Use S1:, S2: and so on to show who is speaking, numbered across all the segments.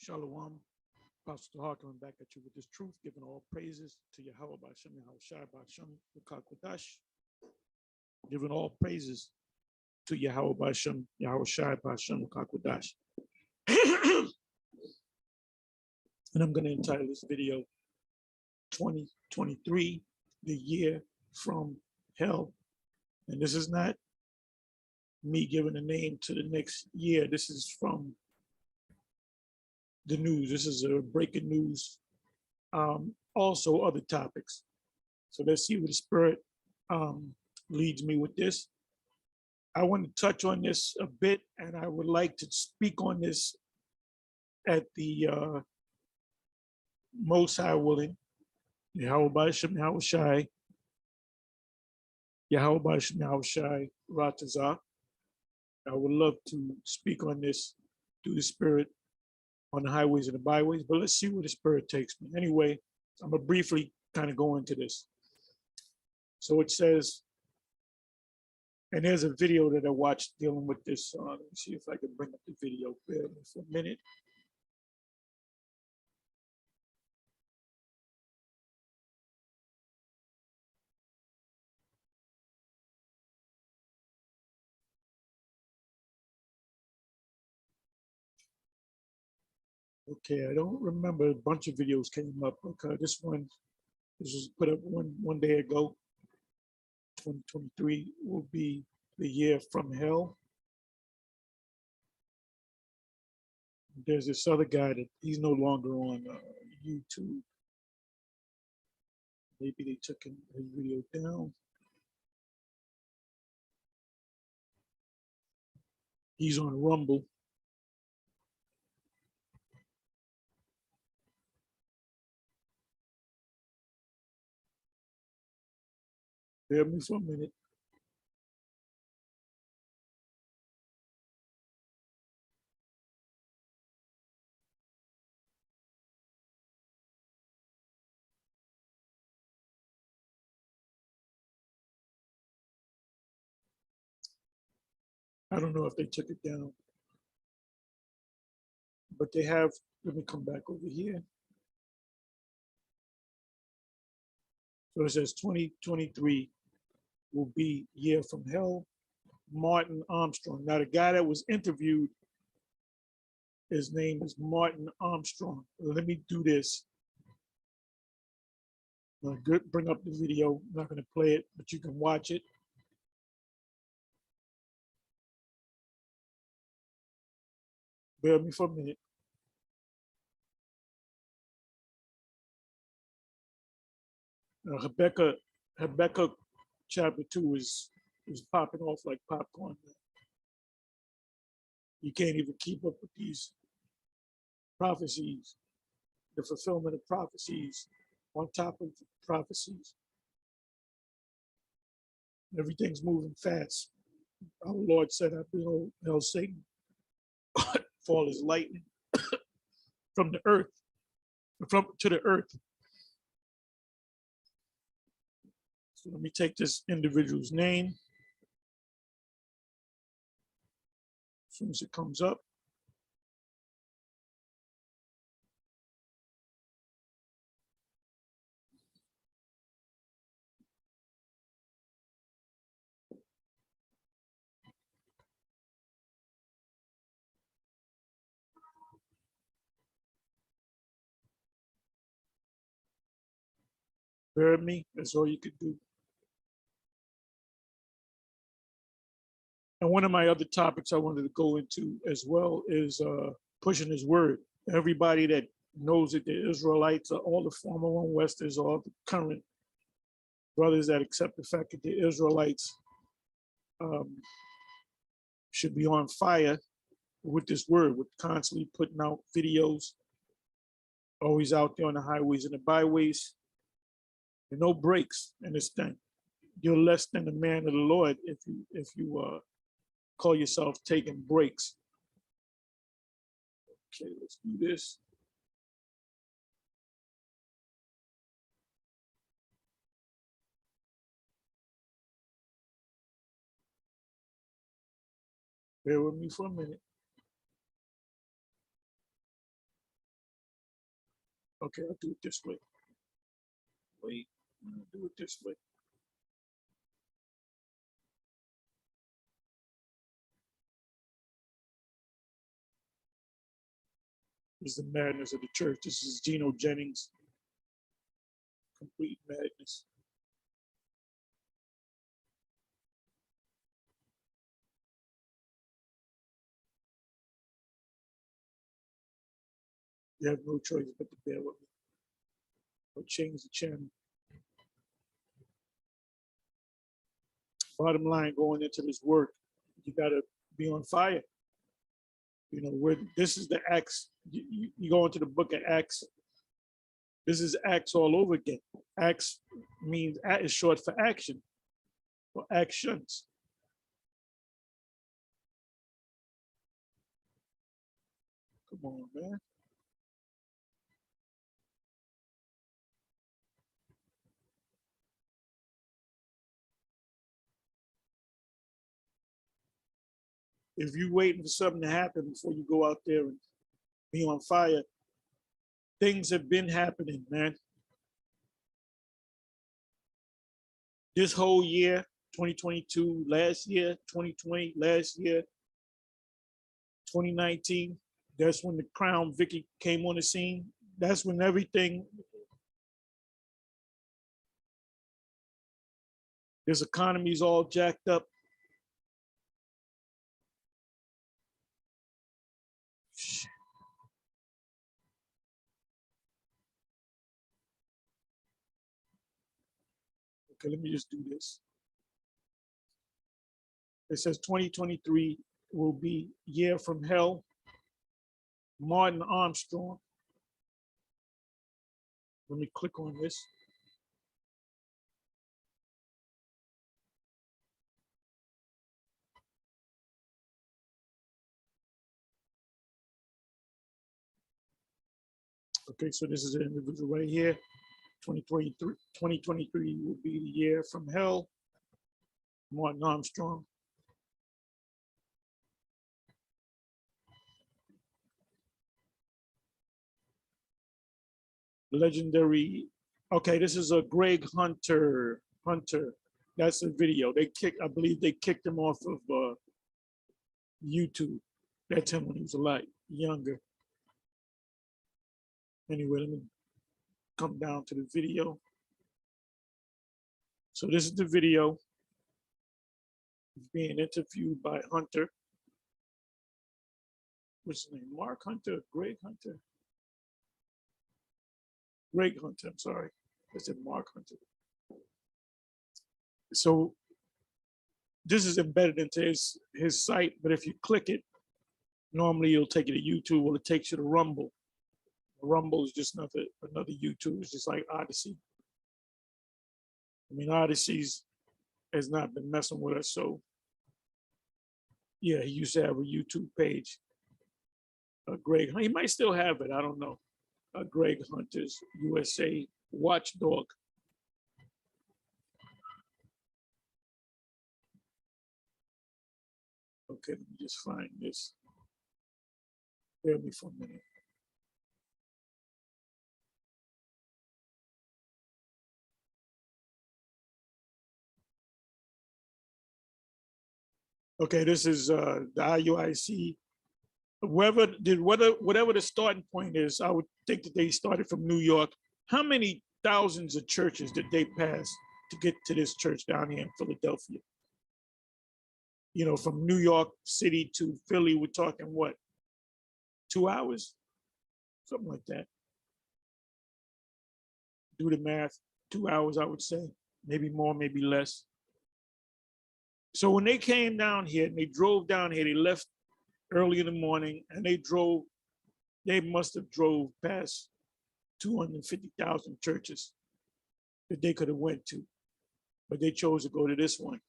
S1: Shalom. Pastor Tahar coming back at you with this truth, giving all praises to Yahweh B'Shem, Yahweh Shai B'Shem, Rukakwadash. Giving all praises to Yahweh B'Shem, Yahweh Shai B'Shem, Rukakwadash. And I'm going to entitle this video 2023, the year from hell. And this is not me giving a name to the next year. This is from the news. This is a breaking news. Also other topics. So let's see where the Spirit leads me with this. I want to touch on this a bit, and I would like to speak on this at the Most High willing. Yahweh B'Shem, Yahweh Shai, Yahweh B'Shem, Yahweh Shai, Ratazah. I would love to speak on this through the Spirit on the highways and the byways, but let's see where the Spirit takes me. Anyway, I'm gonna briefly kind of go into this. So it says, and there's a video that I watched dealing with this. Let me see if I can bring up the video. Bear with me for a minute. Okay, I don't remember. A bunch of videos came up. Okay, this was put up one day ago. 2023 will be the year from hell. There's this other guy that he's no longer on YouTube. Maybe they took his video down. He's on Rumble. Bear with me for a minute. I don't know if they took it down, but they have. Let me come back over here. So it says 2023 will be year from hell. Martin Armstrong. Now the guy that was interviewed, his name is Martin Armstrong. Let me do this. I'm gonna bring up the video. I'm not gonna play it, but you can watch it. Bear with me for a minute. Habakkuk chapter 2 is popping off like popcorn. You can't even keep up with these prophecies, the fulfillment of prophecies on top of prophecies. Everything's moving fast. Our Lord said, I behold Satan fall as lightning from the earth, to the earth. So let me take this individual's name. As soon as it comes up. Bear with me, that's all you could do. And one of my other topics I wanted to go into as well is pushing his word. Everybody that knows that the Israelites are all the former one Westers, all the current brothers that accept the fact that the Israelites should be on fire with this word, with constantly putting out videos, always out there on the highways and the byways, and no breaks in this thing. You're less than a man of the Lord if you call yourself taking breaks. Okay, let's do this. Bear with me for a minute. Okay, I'll do it this way. Wait, I'll do it this way. This is the madness of the church. This is Geno Jennings, Complete Madness. You have no choice but to bear with me or change the channel. Bottom line, going into this work, you got to be on fire. You know, where this is the Acts, you go into the book of Acts, this is Acts all over again. Acts means, is short for action or actions. Come on, man. If you're waiting for something to happen before you go out there and be on fire, things have been happening, man. This whole year, 2022, last year, 2020, last year, 2019, that's when the Crown Vicky came on the scene. That's when everything, this economy's all jacked up. Okay, let me just do this. It says 2023 will be year from hell. Martin Armstrong. Let me click on this. Okay, so this is an individual right here. 2023 will be the year from hell. Martin Armstrong. Legendary. Okay, this is a Greg Hunter. That's a video. I believe they kicked him off of YouTube. That's him when he was a lot younger. Anyway, let me come down to the video. So this is the video. He's being interviewed by Hunter. What's his name? Mark Hunter? Greg Hunter? Greg Hunter, I'm sorry. I said Mark Hunter. So this is embedded into his site, but if you click it, normally you'll take you to YouTube, or it takes you to Rumble. Rumble is just another YouTube. It's just like Odyssey. I mean, Odyssey's has not been messing with us, so yeah, he used to have a YouTube page. Greg, he might still have it. I don't know. Greg Hunter's USA Watchdog. Okay, let me just find this. Bear with me for a minute. Okay, this is the IUIC. Whatever the starting point is, I would think that they started from New York. How many thousands of churches did they pass to get to this church down here in Philadelphia? You know, from New York City to Philly, we're talking what? 2 hours? Something like that. Do the math, 2 hours, I would say. Maybe more, maybe less. So when they came down here and they drove down here, they left early in the morning and they must have drove past 250,000 churches that they could have went to, but they chose to go to this one.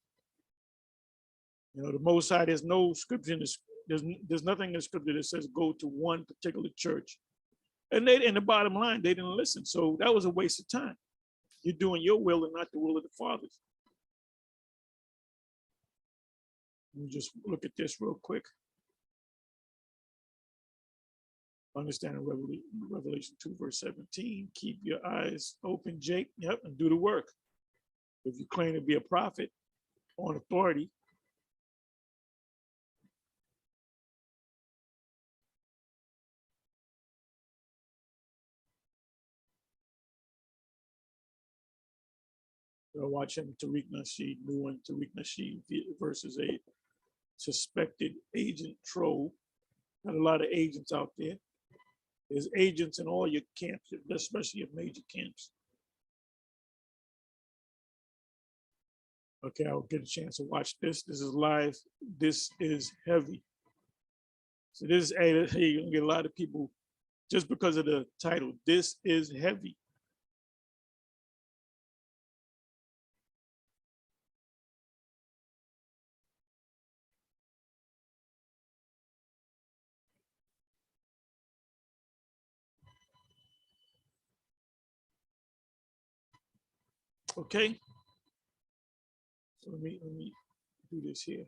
S1: You know, the Most High, there's no scripture in this, there's nothing in the scripture that says go to one particular church. And in the bottom line, they didn't listen. So that was a waste of time. You're doing your will and not the will of the Father's. Let me just look at this real quick. Understanding Revelation 2, verse 17. Keep your eyes open, Jake. Yep, and do the work. If you claim to be a prophet on authority, watch him, Tariq Nasheed, new one, Tariq Nasheed versus a suspected agent troll. Got a lot of agents out there. There's agents in all your camps, especially your major camps. Okay, I'll get a chance to watch this. This is live. This is heavy. So this is, hey, you're gonna get a lot of people just because of the title. This is heavy. Okay. So let me do this here.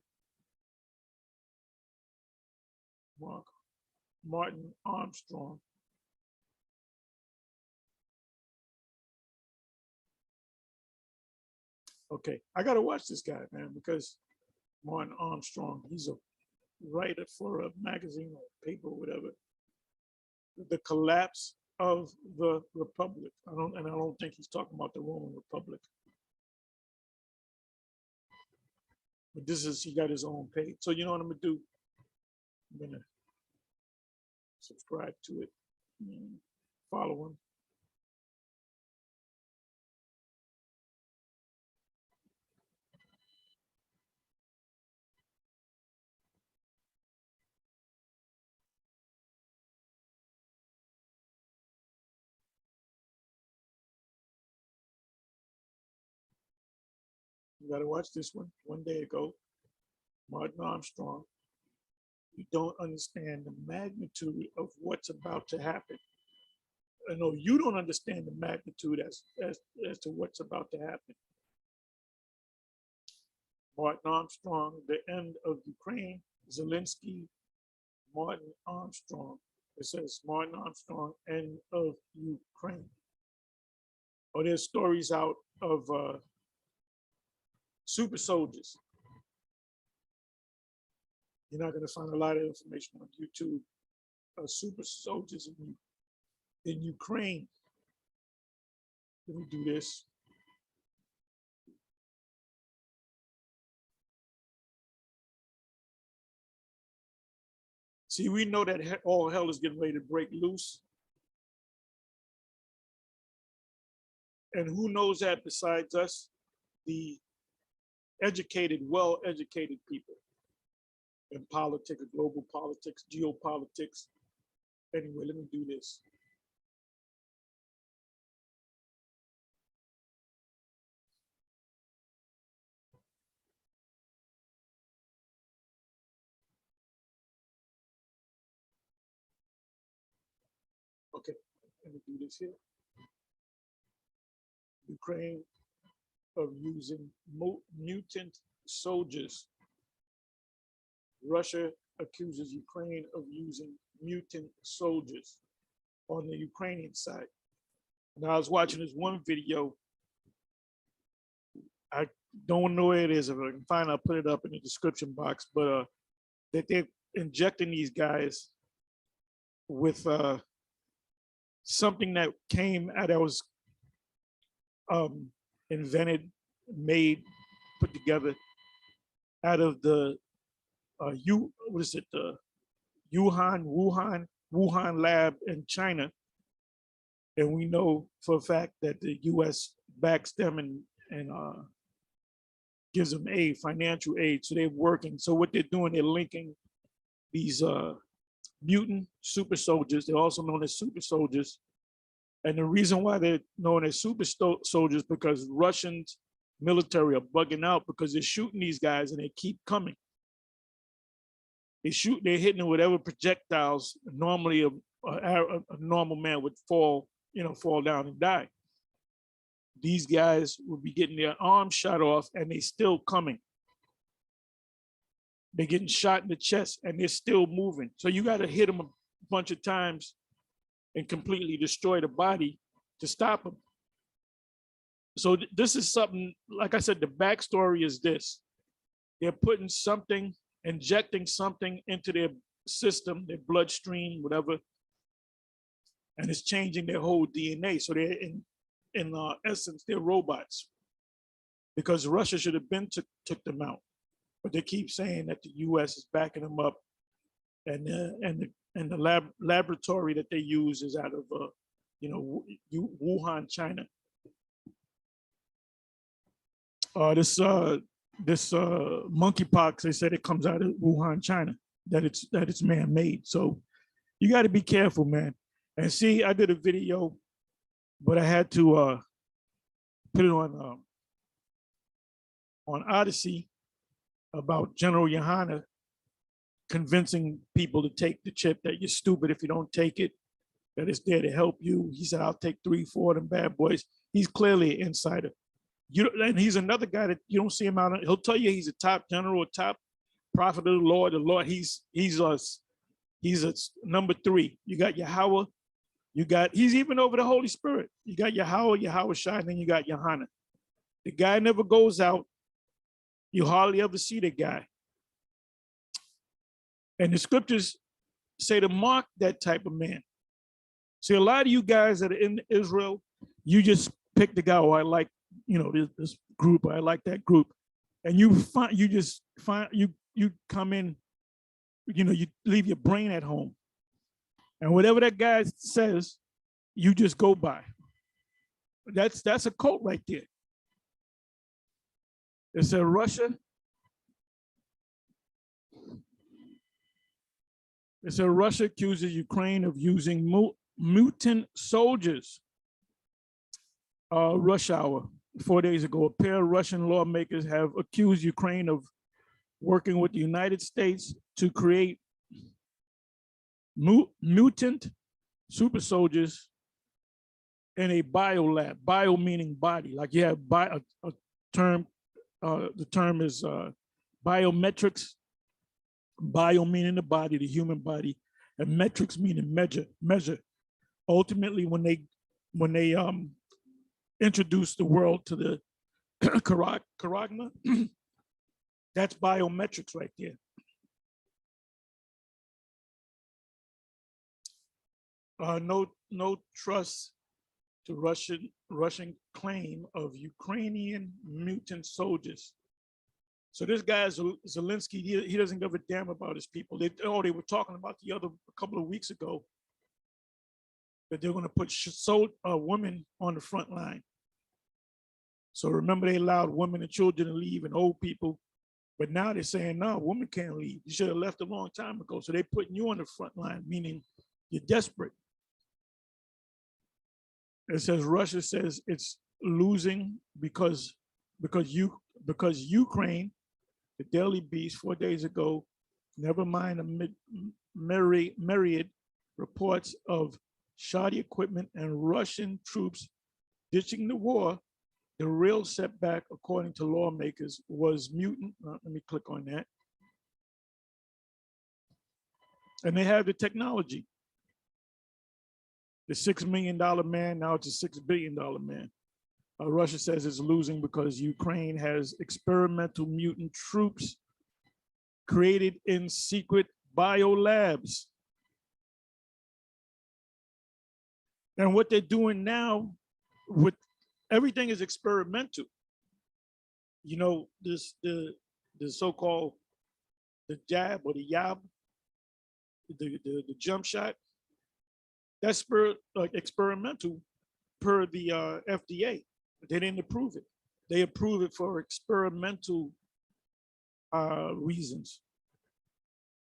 S1: Martin Armstrong. Okay, I gotta watch this guy, man, because Martin Armstrong, he's a writer for a magazine or paper or whatever. The collapse of the Republic. I don't think he's talking about the Roman Republic. But this is, he got his own page. So you know what I'm gonna do? I'm gonna subscribe to it, follow him. You gotta watch this one day ago. Martin Armstrong. You don't understand the magnitude of what's about to happen. I know you don't understand the magnitude as to what's about to happen. Martin Armstrong, the end of Ukraine, Zelensky, Martin Armstrong. It says Martin Armstrong, end of Ukraine. Or there's stories out of super soldiers. You're not going to find a lot of information on YouTube. Super soldiers in Ukraine. Let me do this. See, we know that all hell is getting ready to break loose. And who knows that besides us? The educated, well-educated people in politics, global politics, geopolitics. Anyway, let me do this. Okay, let me do this here. Ukraine of using mutant soldiers. Russia accuses Ukraine of using mutant soldiers on the Ukrainian side. Now I was watching this one video. I don't know where it is. If I can find it, I'll put it up in the description box. But that they're injecting these guys with something that came out that was invented, made, put together out of the the Wuhan lab in China. And we know for a fact that the US backs them and gives them aid, financial aid. So they're working. So what they're doing, they're linking these mutant super soldiers. They're also known as super soldiers. And the reason why they're known as super soldiers because Russians military are bugging out because they're shooting these guys and they keep coming. They're hitting them with whatever projectiles normally a normal man would fall down and die. These guys will be getting their arms shot off and they're still coming. They're getting shot in the chest and they're still moving. So you got to hit them bunch of times and completely destroy the body to stop them. So this is something, like I said, the backstory is this. They're putting something, injecting something into their system, their bloodstream, whatever, and it's changing their whole DNA. So they're in essence, they're robots, because Russia should have been took them out, but they keep saying that the U.S. is backing them up, and the laboratory that they use is out of Wuhan, China. This monkeypox, they said it comes out of Wuhan, China, that it's man-made. So you got to be careful, man. And see, I did a video, but I had to put it on Odyssey about General Yohana convincing people to take the chip, that you're stupid if you don't take it, that it's there to help you. He said, I'll take 3, 4 of them bad boys. He's clearly an insider. And he's another guy that you don't see him out. He'll tell you he's a top general, a top prophet of the Lord. He's a number 3. You got Yahweh. He's even over the Holy Spirit. You got Yahweh Shai, and then you got Yohana. The guy never goes out. You hardly ever see the guy. And the scriptures say to mark that type of man. See, a lot of you guys that are in Israel, you just pick the guy, oh, I like, this group, or I like that group. And you come in, you leave your brain at home. And whatever that guy says, you just go by. That's a cult right there. It said Russia. It said Russia accuses Ukraine of using mutant soldiers. Rush hour, 4 days ago, a pair of Russian lawmakers have accused Ukraine of working with the United States to create mutant super soldiers in a bio lab. Bio meaning body, like you have a term. The term is biometrics. Bio meaning the body, the human body, and metrics meaning measure. Ultimately, when they introduce the world to the Karagna, that's biometrics right there. No trust to Russian claim of Ukrainian mutant soldiers. So this guy Zelensky, he doesn't give a damn about his people. They were talking about a couple of weeks ago that they're going to put women on the front line. So remember, they allowed women and children to leave and old people, but now they're saying no, women can't leave. You should have left a long time ago. So they're putting you on the front line, meaning you're desperate. It says Russia says it's losing because Ukraine, the Daily Beast 4 days ago, never mind a myriad reports of shoddy equipment and Russian troops ditching the war. The real setback, according to lawmakers, was mutant. Let me click on that. And they have the technology. The $6 million man, now it's a $6 billion man. Russia says it's losing because Ukraine has experimental mutant troops created in secret biolabs. And what they're doing now with everything is experimental. The so-called the jab or the yab, the jump shot, that's experimental per the FDA. They didn't approve it. They approve it for experimental reasons,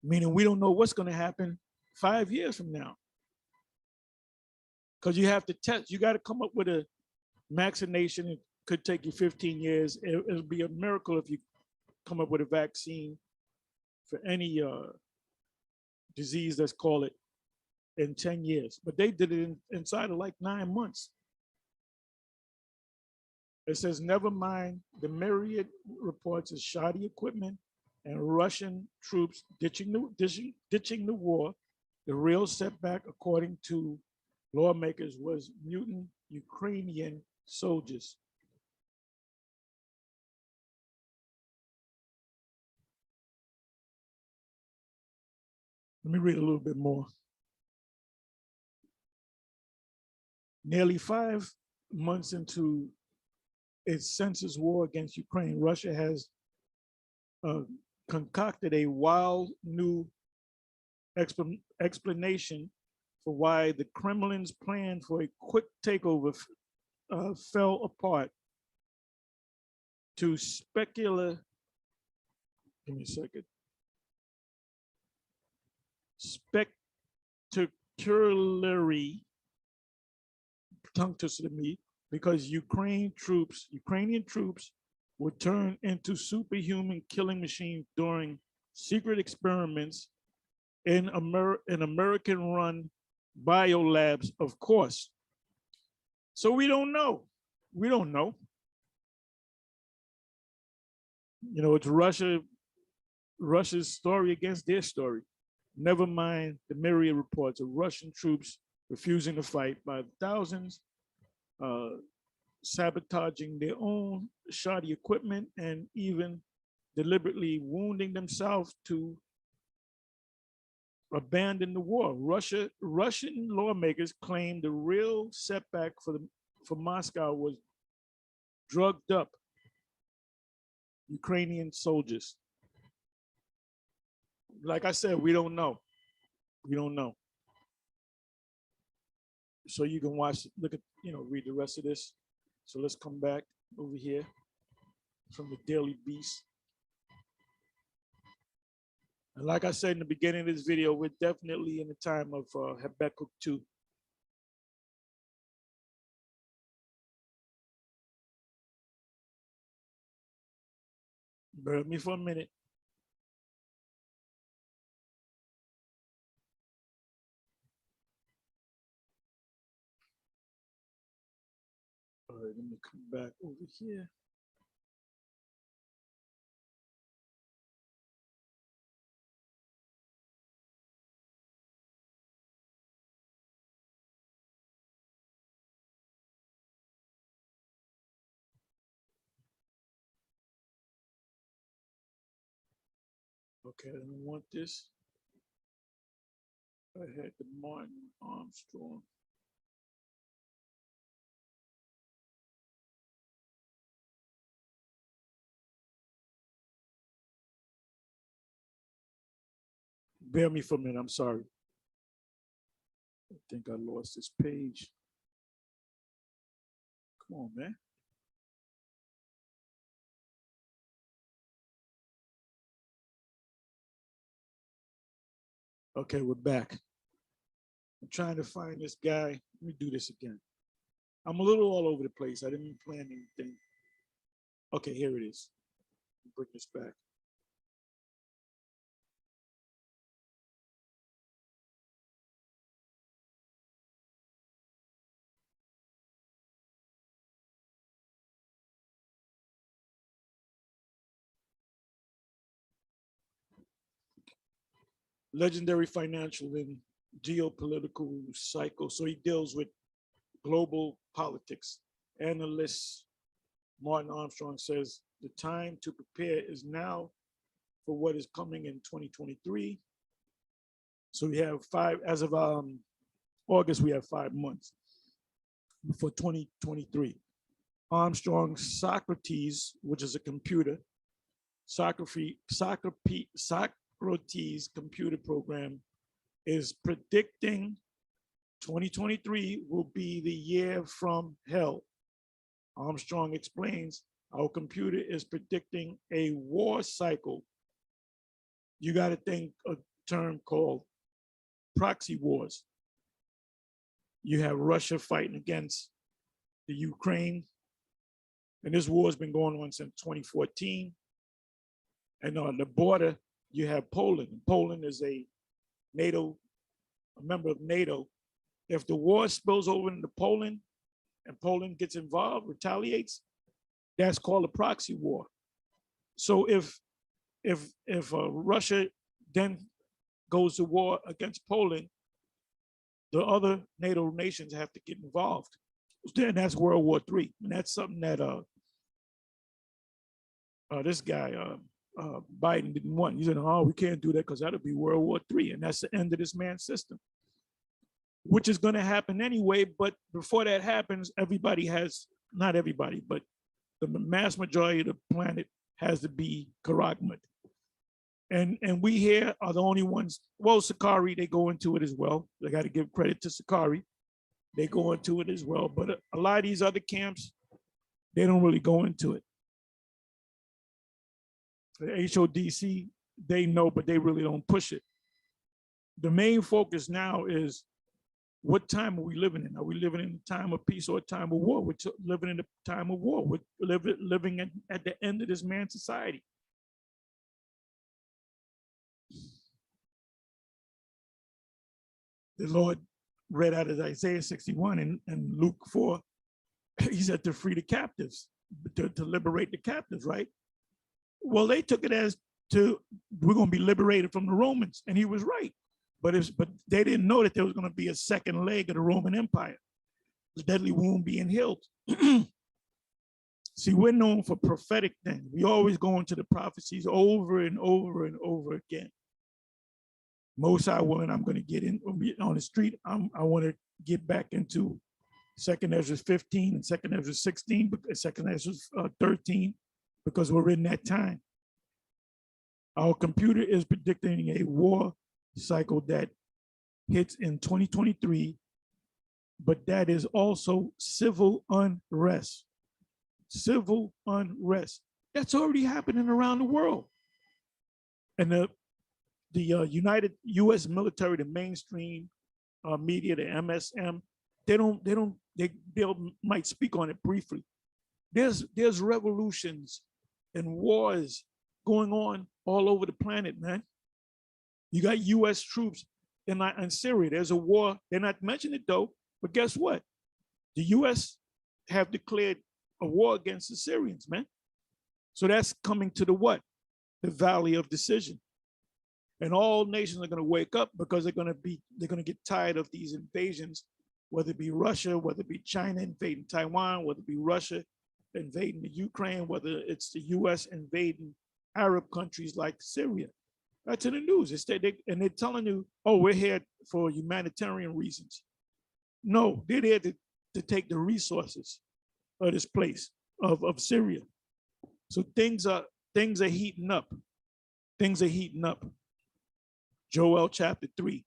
S1: meaning we don't know what's going to happen 5 years from now. Because you have to test, you got to come up with a vaccination. It could take you 15 years. It'll be a miracle if you come up with a vaccine for any disease, let's call it, in 10 years. But they did it inside of like 9 months. It says, never mind the myriad reports of shoddy equipment and Russian troops ditching the war. The real setback, according to lawmakers, was mutant Ukrainian soldiers. Let me read a little bit more. Nearly 5 months into its census war against Ukraine, Russia has concocted a wild new explanation for why the Kremlin's plan for a quick takeover fell apart. To speculate, give me a second, spectacularly, tongue twisted to me, because Ukrainian troops were turned into superhuman killing machines during secret experiments in American-run biolabs, of course. So we don't know. We don't know. You know, it's Russia's story against their story. Never mind the myriad reports of Russian troops refusing to fight by thousands, sabotaging their own shoddy equipment, and even deliberately wounding themselves to abandon the war. Russian lawmakers claim the real setback for Moscow was drugged up Ukrainian soldiers. Like I said, we don't know. We don't know. So you can watch, look at, read the rest of this. So let's come back over here from the Daily Beast. And like I said in the beginning of this video, we're definitely in the time of Habakkuk 2. Bear with me for a minute. All right, let me come back over here. Okay, I don't want this. I had the Martin Armstrong. Bear me for a minute, I'm sorry. I think I lost this page. Come on, man. Okay, we're back. I'm trying to find this guy. Let me do this again. I'm a little all over the place. I didn't plan anything. Okay, here it is. Bring this back. Legendary financial and geopolitical cycle. So he deals with global politics. Analyst Martin Armstrong says the time to prepare is now for what is coming in 2023. So we have as of August, we have 5 months for 2023. Armstrong's Socrates, which is a computer, Socrates computer program is predicting 2023 will be the year from hell. Armstrong explains our computer is predicting a war cycle. You got to think a term called proxy wars. You have Russia fighting against the Ukraine, and this war has been going on since 2014. And on the border, you have Poland. Poland is a member of NATO. If the war spills over into Poland and Poland gets involved, retaliates, that's called a proxy war. So if Russia then goes to war against Poland, the other NATO nations have to get involved. Then that's World War III. And that's something that this guy, Biden didn't want. He said, oh, we can't do that because that'll be World War III. And that's the end of this man's system, which is going to happen anyway. But before that happens, everybody has, not everybody, but the mass majority of the planet has to be Karagmat. And we here are the only ones. Well, Sakari, they go into it as well. They got to give credit to Sakari. They go into it as well. But a lot of these other camps, they don't really go into it. The HODC, they know, but they really don't push it. The main focus now is, what time are we living in? Are we living in a time of peace or a time of war? We're living in a time of war. We're living at the end of this man's society. The Lord read out of Isaiah 61 and Luke 4. He said to free the captives, to liberate the captives, right? Well, they took it as we're going to be liberated from the Romans, and he was right. But they didn't know that there was going to be a second leg of the Roman Empire, the deadly wound being healed. See, we're known for prophetic things. We always go into the prophecies over and over and over again. Most I willing, I'm going to get in on the street. I want to get back into 2nd Ezra 15 and 2nd Ezra 16, 2nd Ezra 13, because we're in that time. Our computer is predicting a war cycle that hits in 2023, but that is also civil unrest. Civil unrest. That's already happening around the world. And the United U.S. military, the mainstream media, the MSM, they might speak on it briefly. There's revolutions and wars going on all over the planet, man. You got U.S. troops in Syria. There's a war. They're not mentioning it though, but guess what? The U.S. have declared a war against the Syrians, man. So that's coming to the what? The valley of decision. And all nations are going to wake up because they're going to get tired of these invasions, whether it be Russia, whether it be China invading Taiwan, whether it be Russia invading the Ukraine, whether it's the U.S. invading Arab countries like Syria. That's in the news. And they're telling you, oh, we're here for humanitarian reasons. No, they're there to take the resources of this place, of Syria. So things are heating up. Things are heating up. Joel chapter 3,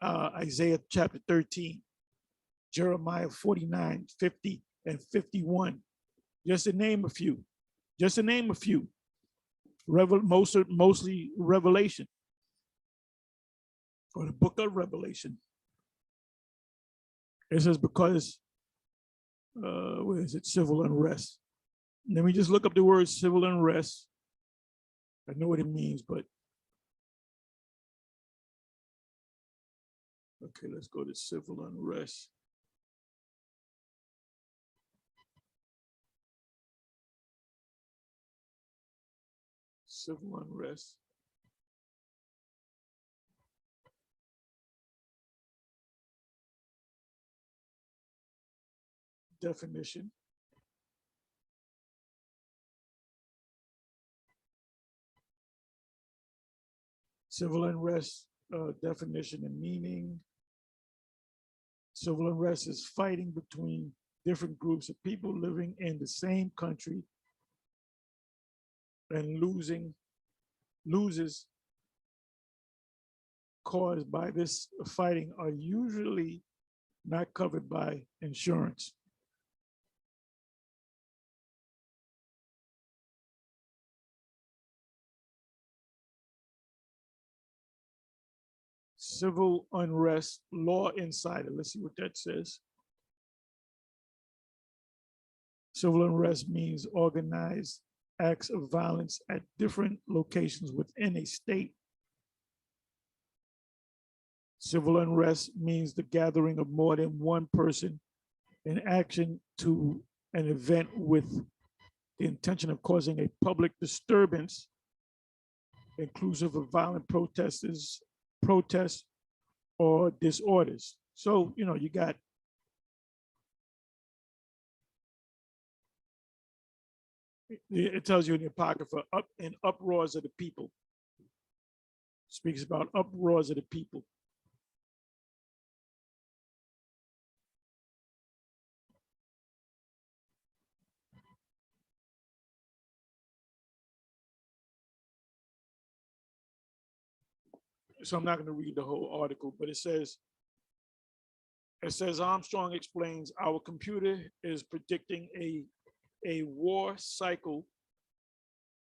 S1: Isaiah chapter 13, Jeremiah 49, 50, and 51. Just to name a few. Just to name a few. Mostly Revelation, or the book of Revelation. It says because, where is it? Civil unrest. Let me just look up the word civil unrest. I know what it means, but okay, let's go to civil unrest. Civil unrest. Definition. Civil unrest, definition and meaning. Civil unrest is fighting between different groups of people living in the same country and loses caused by this fighting are usually not covered by insurance. Civil unrest, law insider. Let's see what that says. Civil unrest means organized acts of violence at different locations within a state. Civil unrest means the gathering of more than one person in action to an event with the intention of causing a public disturbance inclusive of violent protests or disorders. So, you know, you got it tells you in the Apocrypha, up and uproars of the people. Speaks about uproars of the people. So I'm not going to read the whole article, but it says Armstrong explains our computer is predicting a war cycle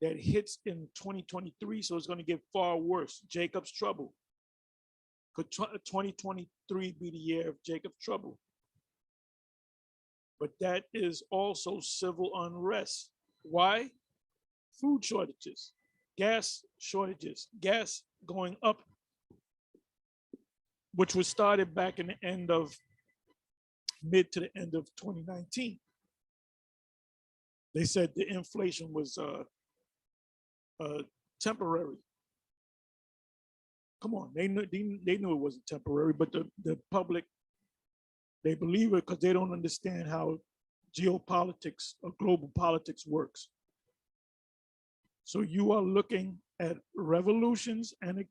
S1: that hits in 2023, so it's going to get far worse. Jacob's trouble. Could 2023 be the year of Jacob's trouble? But that is also civil unrest. Why? Food shortages, gas shortages, gas going up, which was started back in the end of mid to the end of 2019. They said the inflation was temporary. Come on, they knew it wasn't temporary, but the public, they believe it because they don't understand how geopolitics or global politics works. So you are looking at revolutions and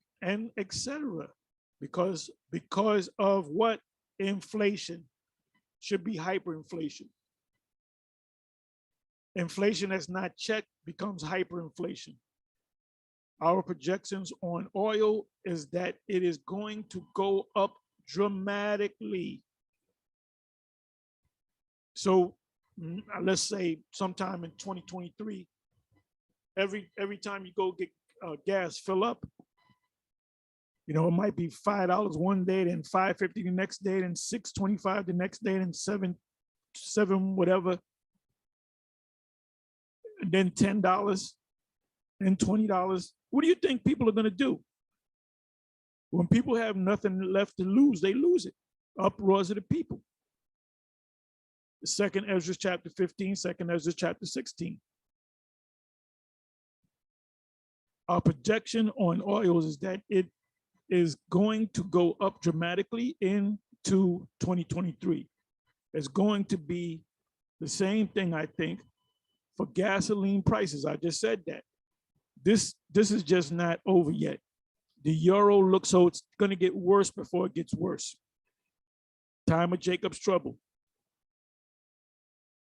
S1: etc. because of what? Inflation. Should be hyperinflation. Inflation that's not checked becomes hyperinflation. Our projections on oil is that it is going to go up dramatically. So let's say sometime in 2023, every time you go get gas fill up, you know, it might be $5 one day, then $5.50 the next day, then $6.25 the next day, then seven whatever, and then $10 and $20. What do you think people are going to do? When people have nothing left to lose, they lose it. Uproars of the people. The second Ezra chapter 15, second Ezra chapter 16. Our projection on oils is that it is going to go up dramatically into 2023. It's going to be the same thing, I think, for gasoline prices. I just said that. This is just not over yet. The euro looks, so it's going to get worse before it gets worse. Time of Jacob's trouble.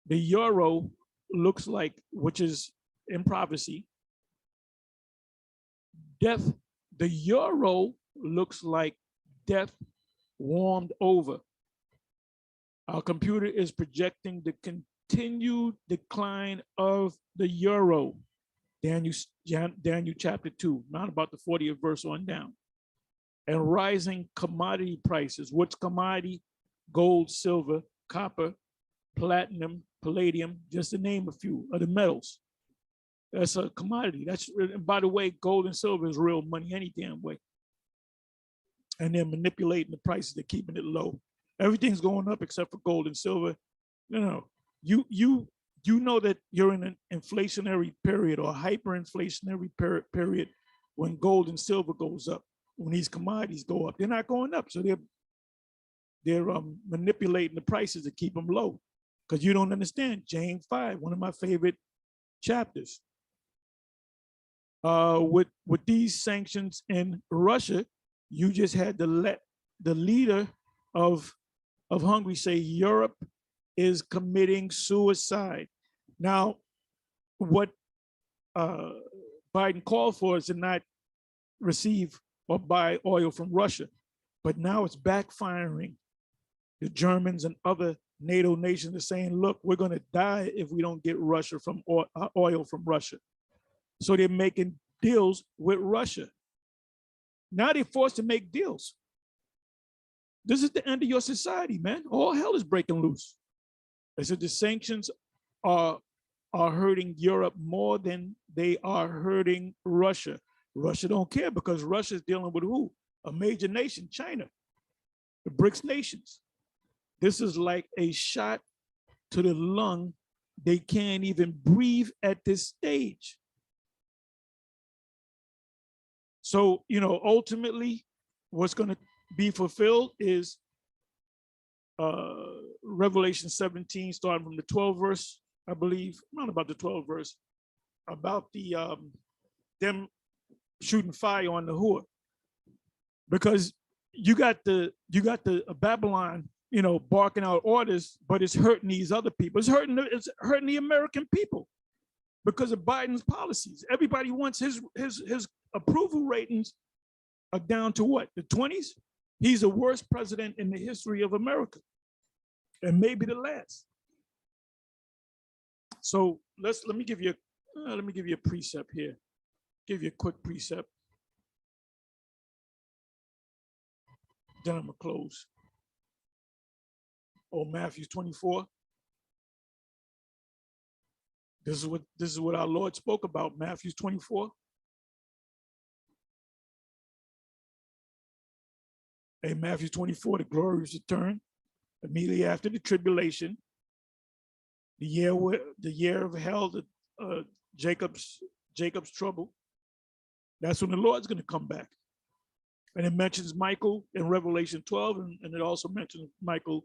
S1: The euro looks like, which is in prophecy, death. The euro looks like death warmed over. Our computer is projecting the continued decline of the euro. Daniel chapter 2, not about the 40th verse on down. And rising commodity prices. What's commodity? Gold, silver, copper, platinum, palladium, just to name a few of the metals. That's a commodity. That's, and by the way, gold and silver is real money any damn way. And they're manipulating the prices, they're keeping it low. Everything's going up except for gold and silver. No, you know that you're in an inflationary period or hyperinflationary period when gold and silver goes up. When these commodities go up, they're not going up. So they're manipulating the prices to keep them low. Because you don't understand. James 5, one of my favorite chapters. With these sanctions in Russia, you just had to let the leader of Hungary say Europe is committing suicide. Now, what Biden called for is to not receive or buy oil from Russia, but now it's backfiring. The Germans and other NATO nations are saying, look, we're going to die if we don't get Russia from oil from Russia. So they're making deals with Russia. Now they're forced to make deals. This is the end of your society, man. All hell is breaking loose. I said the sanctions are hurting Europe more than they are hurting Russia. Russia don't care because Russia is dealing with who? A major nation, China, the BRICS nations. This is like a shot to the lung. They can't even breathe at this stage. So, you know, ultimately what's going to be fulfilled is Revelation 17, starting from the 12th verse, I believe, not about the 12th verse, about the them shooting fire on the whore. Because you got the Babylon, you know, barking out orders, but it's hurting these other people. It's hurting the American people because of Biden's policies. Everybody wants his approval ratings are down to what, the 20s? He's the worst president in the history of America, and maybe the last. So let me give you a precept here. Give you a quick precept. Then I'm gonna close. Oh, Matthew 24. This is what our Lord spoke about. Matthew 24. In Matthew 24, the glorious return, immediately after the tribulation, the year of hell, Jacob's trouble. That's when the Lord's going to come back. And it mentions Michael in Revelation 12, and it also mentions Michael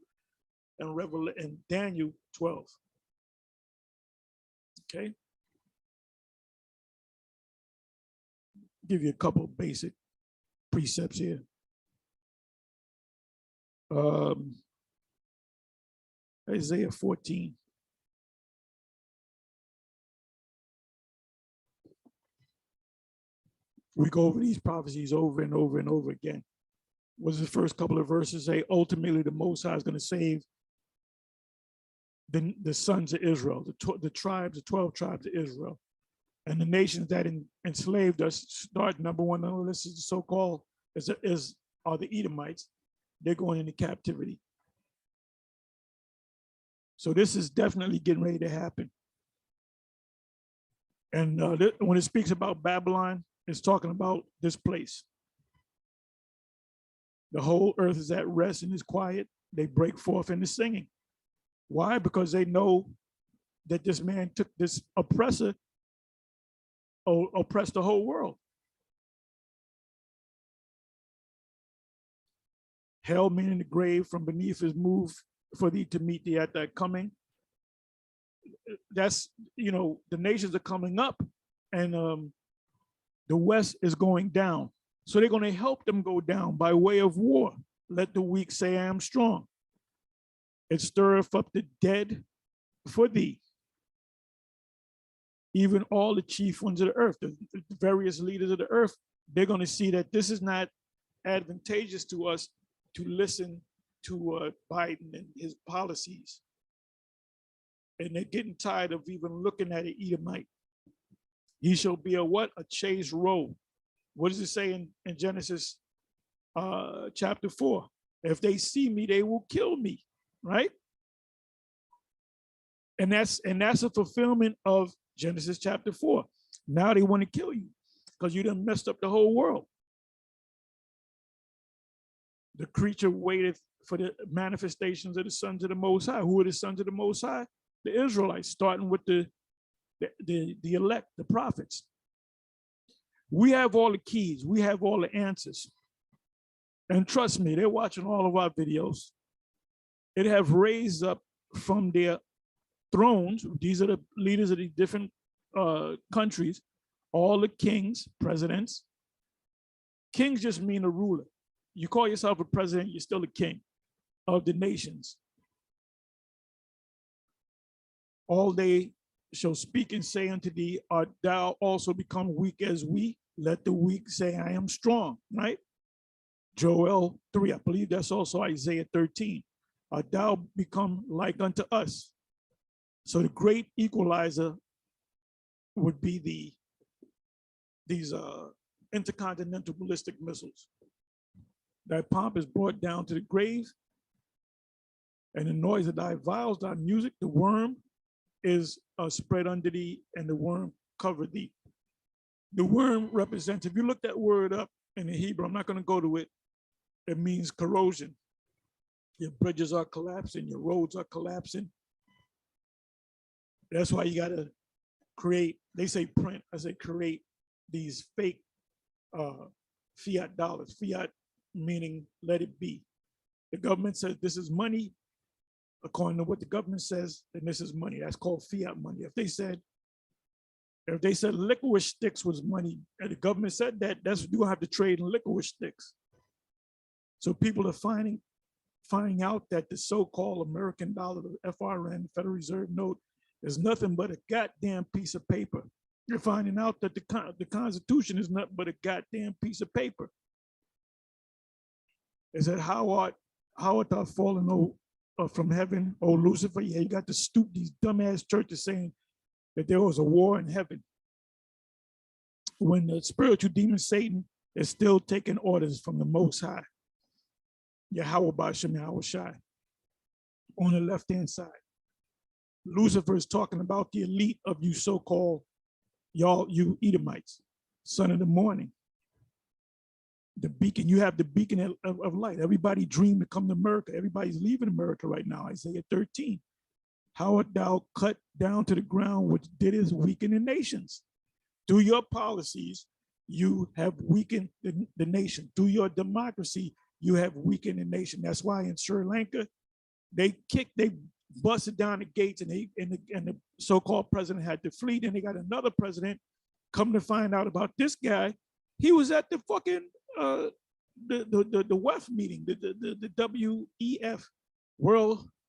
S1: in Daniel 12. Okay. Give you a couple of basic precepts here. Isaiah 14. We go over these prophecies over and over and over again. What does the first couple of verses say? Ultimately, the Most High is going to save the sons of Israel, the 12 tribes of Israel. And the nations that enslaved us, start number one on the list is the so-called, are the Edomites. They're going into captivity. So this is definitely getting ready to happen. And when it speaks about Babylon, it's talking about this place. The whole earth is at rest and is quiet. They break forth into singing. Why? Because they know that this man took this oppressor, oppressed the whole world. Hell, meaning the grave, from beneath is moved for thee to meet thee at thy coming. That's, you know, the nations are coming up, and the West is going down. So they're going to help them go down by way of war. Let the weak say, I am strong. It stirreth up the dead for thee. Even all the chief ones of the earth, the various leaders of the earth, they're going to see that this is not advantageous to us to listen to Biden and his policies. And they're getting tired of even looking at an Edomite. He shall be a what? A chaste robe. What does it say in Genesis chapter 4? If they see me, they will kill me, right? And that's a fulfillment of Genesis chapter 4. Now they want to kill you because you done messed up the whole world. The creature waited for the manifestations of the sons of the Most High. Who are the sons of the Most High? The Israelites, starting with the elect, the prophets. We have all the keys. We have all the answers. And trust me, they're watching all of our videos. It have raised up from their thrones. These are the leaders of the different countries, all the kings, presidents. Kings just mean a ruler. You call yourself a president, you're still a king of the nations. All they shall speak and say unto thee, art thou also become weak as we? Let the weak say, I am strong, right? Joel 3, I believe that's also Isaiah 13. Art thou become like unto us? So the great equalizer would be these intercontinental ballistic missiles. Thy pomp is brought down to the grave, and the noise of thy viols, thy music, the worm is spread under thee, and the worm covered thee. The worm represents, if you look that word up in the Hebrew, I'm not going to go to it, it means corrosion. Your bridges are collapsing, your roads are collapsing. That's why you got to create, they say print, I say create these fake fiat dollars. Fiat meaning let it be. The government says this is money. According to what the government says, then this is money. That's called fiat money. If they said licorice sticks was money, and the government said that, that's you don't have to trade in licorice sticks. So people are finding out that the so-called American dollar, the FRN, Federal Reserve note, is nothing but a goddamn piece of paper. You're finding out that the Constitution is nothing but a goddamn piece of paper. Is that how art thou fallen from heaven, oh Lucifer? Yeah, you got to stoop these dumbass churches saying that there was a war in heaven, when the spiritual demon Satan is still taking orders from the Most High, Yahweh Bashem Yahweh Shai, on the left-hand side. Lucifer is talking about the elite of you so-called, you Edomites, son of the morning. The beacon, you have the beacon of light. Everybody dreamed to come to America. Everybody's leaving America right now, Isaiah 13. How art thou cut down to the ground, which didst weaken the nations? Through your policies, you have weakened the nation. Through your democracy, you have weakened the nation. That's why in Sri Lanka, they busted down the gates, and the so-called president had to flee. Then they got another president. Come to find out about this guy, he was at the fucking the WEF meeting, the WEF,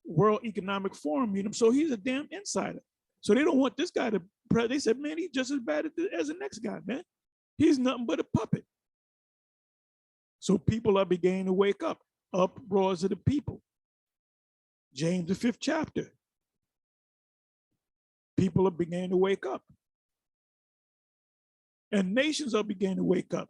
S1: World Economic Forum meeting. So he's a damn insider. So they don't want this guy to. They said, man, he's just as bad as the next guy, man. He's nothing but a puppet. So people are beginning to wake up. Uproars of the people. James, the 5th chapter. People are beginning to wake up. And nations are beginning to wake up.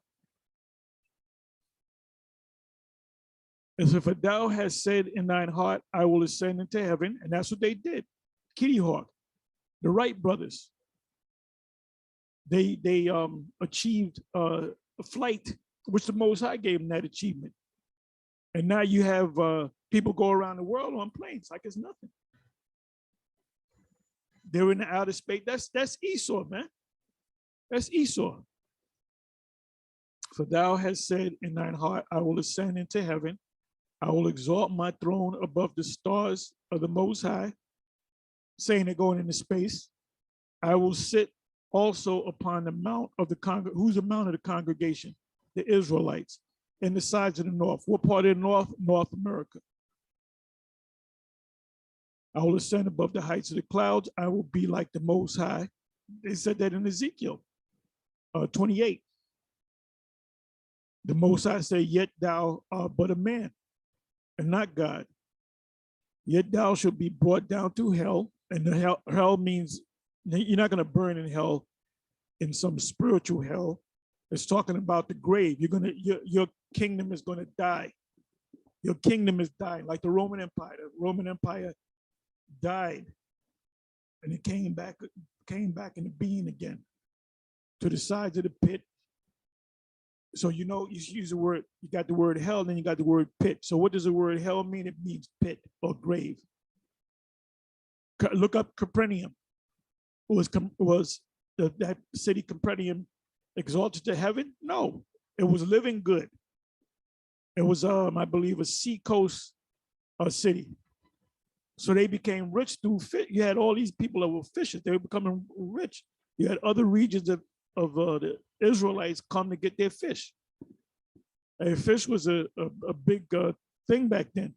S1: As if thou hast said in thine heart, I will ascend into heaven. And that's what they did. Kitty Hawk, the Wright brothers. They achieved a flight, which the Most High gave them that achievement. And now you have people go around the world on planes like it's nothing. They're in the outer space. That's Esau, man. That's Esau. For thou hast said in thine heart, I will ascend into heaven. I will exalt my throne above the stars of the Most High, saying they're going into space. I will sit also upon the mount of the congregation. Who's the mount of the congregation? The Israelites, in the sides of the north. What part of the north? North America. I will ascend above the heights of the clouds. I will be like the Most High. They said that in Ezekiel 28. The Most High said, yet thou art but a man, and not God. Yet thou shalt be brought down to hell. And the hell means you're not going to burn in hell, in some spiritual hell. It's talking about the grave. Your kingdom is going to die. Your kingdom is dying, like the Roman Empire. The Roman Empire died, and it came back into being again, to the sides of the pit. So you use the word. You got the word hell, then you got the word pit. So what does the word hell mean? It means pit or grave. Look up Capernaum. Was that city Capernaum exalted to heaven? No, it was living good. It was I believe a seacoast city. So they became rich through fish. You had all these people that were fishers. They were becoming rich. You had other regions of the Israelites come to get their fish. And fish was a big thing back then.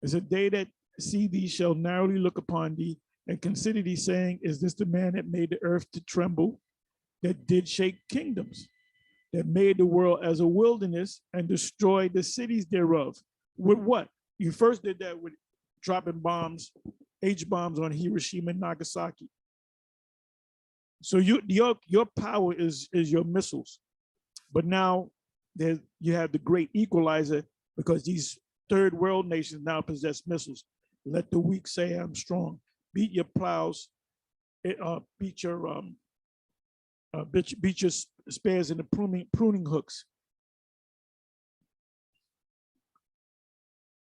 S1: It's a day that see thee shall narrowly look upon thee and consider thee, saying, is this the man that made the earth to tremble, that did shake kingdoms, that made the world as a wilderness and destroyed the cities thereof? With what? You first did that with dropping bombs, H-bombs on Hiroshima and Nagasaki. So your power is your missiles. But now you have the great equalizer, because these third world nations now possess missiles. Let the weak say I'm strong. Beat your plows, beat your spears and the pruning hooks.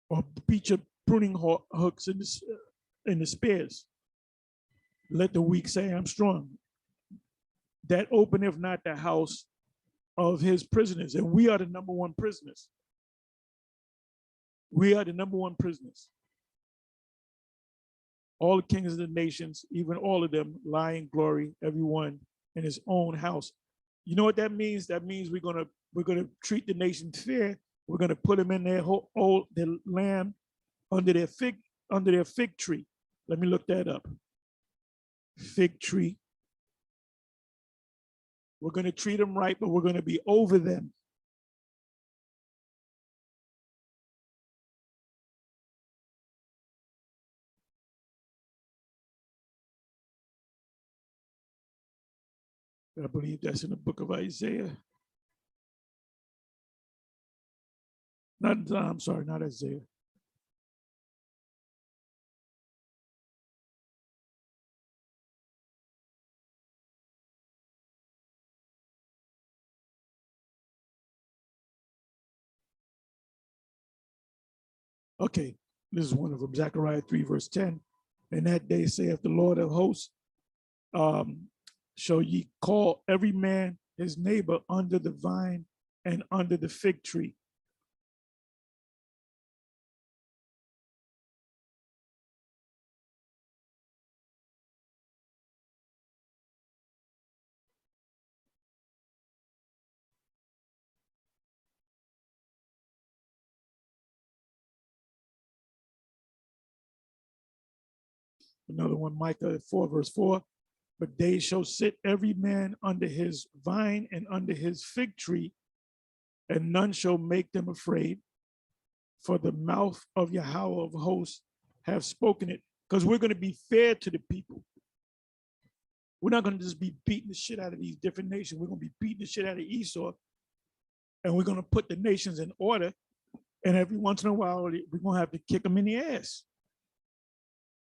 S1: Or beat your pruning hooks in the spears. Let the weak say I'm strong. That openeth not the house of his prisoners, and we are the number one prisoners. We are the number one prisoners. All the kings of the nations, even all of them, lie in glory, everyone in his own house. You know what that means? That means we're gonna treat the nation fair. We're gonna put them in their land under their fig tree. Let me look that up. Fig tree. We're gonna treat them right, but we're gonna be over them. I believe that's in the book of Isaiah. I'm sorry, not Isaiah. Okay, this is one of them, Zechariah 3, verse 10. And that day saith the Lord of hosts, shall ye call every man his neighbor under the vine and under the fig tree. Another one, Micah 4, verse 4. But they shall sit every man under his vine and under his fig tree, and none shall make them afraid, for the mouth of Yahweh of hosts have spoken it. Because we're going to be fair to the people. We're not going to just be beating the shit out of these different nations. We're going to be beating the shit out of Esau, and we're going to put the nations in order. And every once in a while, we're going to have to kick them in the ass.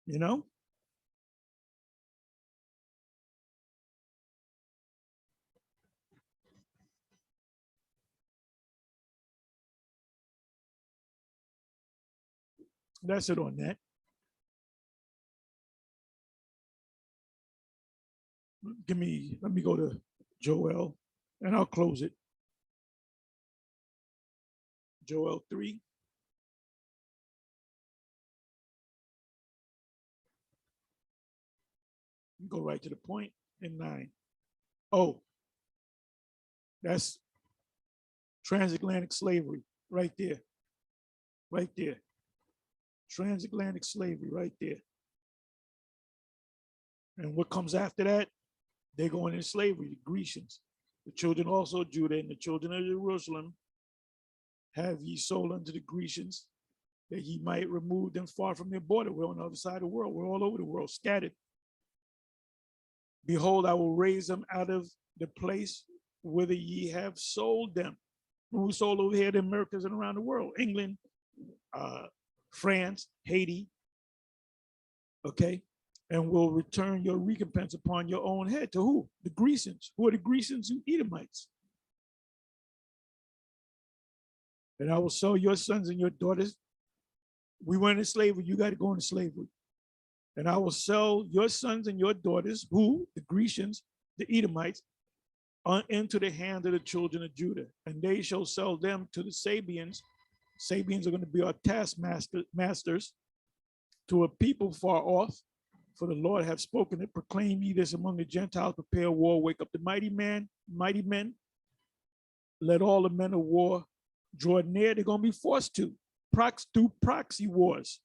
S1: You know? That's it on that. Let me go to Joel, and I'll close it. Joel 3. Go right to the point in 9. Oh, that's transatlantic slavery right there. Right there. Transatlantic slavery right there. And what comes after that? They're going into slavery, the Grecians. The children also of Judah and the children of Jerusalem have ye sold unto the Grecians, that ye might remove them far from their border. We're on the other side of the world. We're all over the world, scattered. Behold, I will raise them out of the place whither ye have sold them. When we sold over here, the Americas and around the world, England, France, Haiti, okay? And will return your recompense upon your own head. To who? The Grecians. Who are the Grecians? You Edomites. And I will sell your sons and your daughters. We went into slavery. You got to go into slavery. And I will sell your sons and your daughters, who? The Grecians, the Edomites, into the hand of the children of Judah. And they shall sell them to the Sabians. Sabians are going to be our taskmasters, to a people far off. For the Lord hath spoken it, proclaim ye this among the Gentiles, prepare war, wake up the mighty men. Let all the men of war draw near. They're going to be forced to do proxy wars.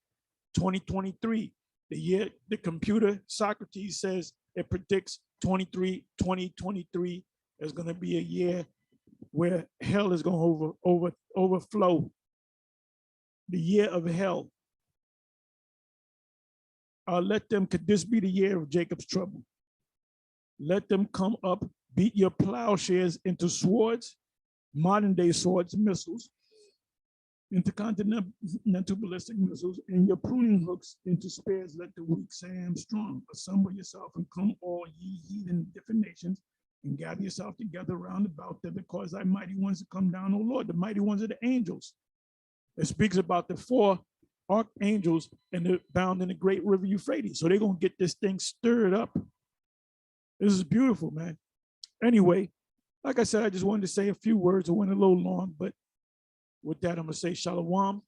S1: 2023, the year the computer Socrates says it predicts 2023 is going to be a year where hell is going to overflow. The year of hell. Could this be the year of Jacob's trouble? Let them come up, beat your plowshares into swords, modern day swords, missiles, intercontinental ballistic missiles, and your pruning hooks into spears. Let the weak say, I am strong. Assemble yourself and come, all ye heathen different nations, and gather yourself together round about them, because thy mighty ones to come down, O Lord. The mighty ones are the angels. It speaks about the 4 archangels and they're bound in the great river Euphrates. So they're going to get this thing stirred up. This is beautiful, man. Anyway, like I said, I just wanted to say a few words. I went a little long, but with that, I'm gonna say shalom.